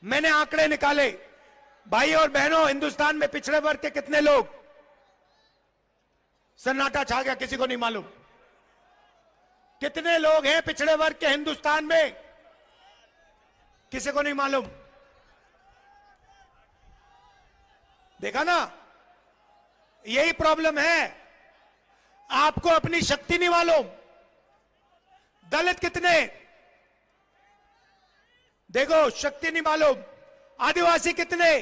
मैंने आंकड़े निकाले, भाई और बहनों, हिंदुस्तान में पिछड़े वर्ग के कितने लोग? सन्नाटा छा गया, किसी को नहीं मालूम। कितने लोग हैं पिछड़े वर्ग के हिंदुस्तान में? किसी को नहीं मालूम। देखा ना, यही प्रॉब्लम है, आपको अपनी शक्ति नहीं मालूम। दलित कितने? देखो, शक्ति नहीं मालूम। आदिवासी कितने?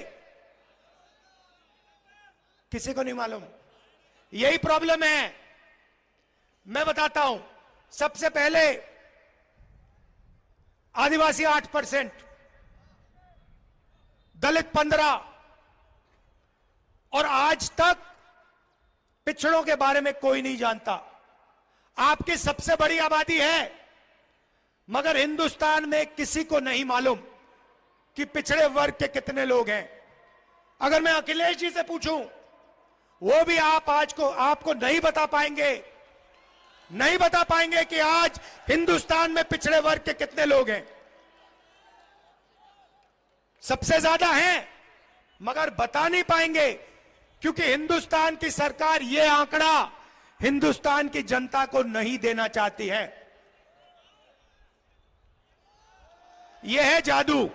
किसी को नहीं मालूम। यही प्रॉब्लम है। मैं बताता हूं, सबसे पहले आदिवासी 8%, दलित 15%, और आज तक पिछड़ों के बारे में कोई नहीं जानता। आपकी सबसे बड़ी आबादी है, मगर हिंदुस्तान में किसी को नहीं मालूम कि पिछड़े वर्ग के कितने लोग हैं। अगर मैं अखिलेश जी से पूछूं, वो भी आपको नहीं बता पाएंगे, नहीं बता पाएंगे कि आज हिंदुस्तान में पिछड़े वर्ग के कितने लोग हैं। सबसे ज्यादा हैं, मगर बता नहीं पाएंगे, क्योंकि हिंदुस्तान की सरकार यह आंकड़ा हिंदुस्तान की जनता को नहीं देना चाहती है। यह है जादू।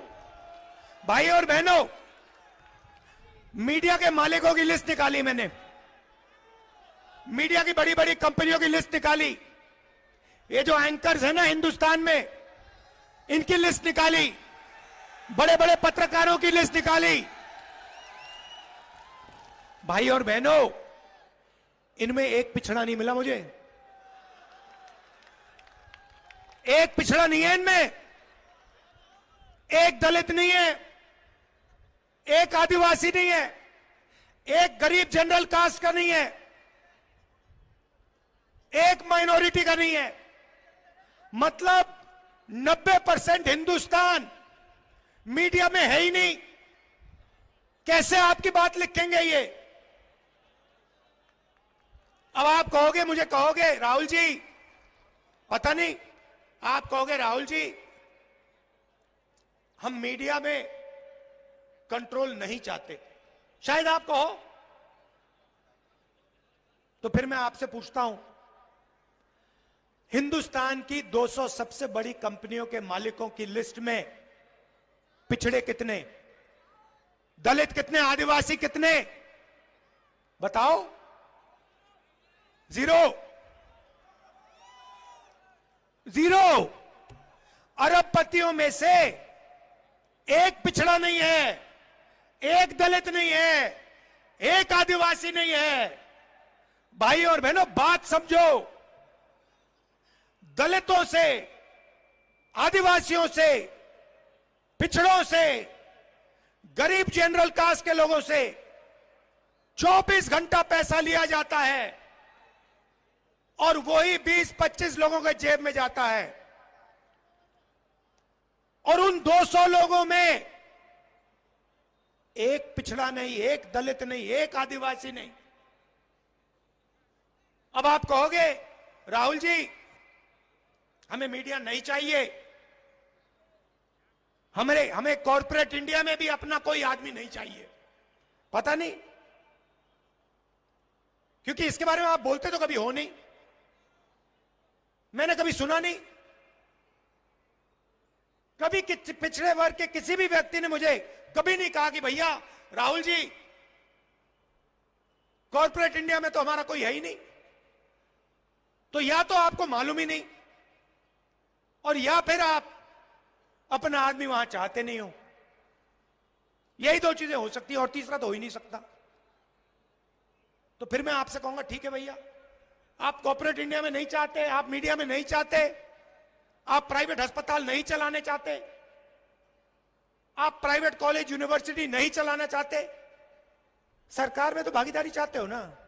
भाई और बहनों, मीडिया के मालिकों की लिस्ट निकाली मैंने, मीडिया की बड़ी बड़ी कंपनियों की लिस्ट निकाली, ये जो एंकर्स है ना हिंदुस्तान में, इनकी लिस्ट निकाली, बड़े बड़े पत्रकारों की लिस्ट निकाली। भाई और बहनों, इनमें एक पिछड़ा नहीं मिला मुझे। एक पिछड़ा नहीं है इनमें, एक दलित नहीं है, एक आदिवासी नहीं है, एक गरीब जनरल कास्ट का नहीं है, एक माइनॉरिटी का नहीं है। मतलब 90% हिंदुस्तान मीडिया में है ही नहीं। कैसे आपकी बात लिखेंगे ये? अब आप कहोगे, मुझे कहोगे राहुल जी, पता नहीं, आप कहोगे राहुल जी हम मीडिया में कंट्रोल नहीं चाहते, शायद आप कहो। तो फिर मैं आपसे पूछता हूं, हिंदुस्तान की 200 सबसे बड़ी कंपनियों के मालिकों की लिस्ट में पिछड़े कितने? दलित कितने? आदिवासी कितने? बताओ। जीरो। अरबपतियों में से एक पिछड़ा नहीं है, एक दलित नहीं है, एक आदिवासी नहीं है। भाई और बहनों, बात समझो। दलितों से, आदिवासियों से, पिछड़ों से, गरीब जनरल कास्ट के लोगों से 24 घंटा पैसा लिया जाता है और वही 20-25 लोगों के जेब में जाता है। और उन 200 लोगों में एक पिछड़ा नहीं, एक दलित नहीं, एक आदिवासी नहीं। अब आप कहोगे राहुल जी हमें मीडिया नहीं चाहिए, हमें कॉर्पोरेट इंडिया में भी अपना कोई आदमी नहीं चाहिए। पता नहीं, क्योंकि इसके बारे में आप बोलते तो कभी हो नहीं, मैंने कभी सुना नहीं। कभी पिछड़े वर्ग के किसी भी व्यक्ति ने मुझे कभी नहीं कहा कि भैया राहुल जी कॉर्पोरेट इंडिया में तो हमारा कोई है ही नहीं। तो या तो आपको मालूम ही नहीं, और या फिर आप अपना आदमी वहां चाहते नहीं हो। यही दो चीजें हो सकती है, और तीसरा तो हो ही नहीं सकता। तो फिर मैं आपसे कहूंगा ठीक है भैया, आप कॉर्पोरेट इंडिया में नहीं चाहते, आप मीडिया में नहीं चाहते, आप प्राइवेट अस्पताल नहीं चलाने चाहते, आप प्राइवेट कॉलेज यूनिवर्सिटी नहीं चलाना चाहते, सरकार में तो भागीदारी चाहते हो ना।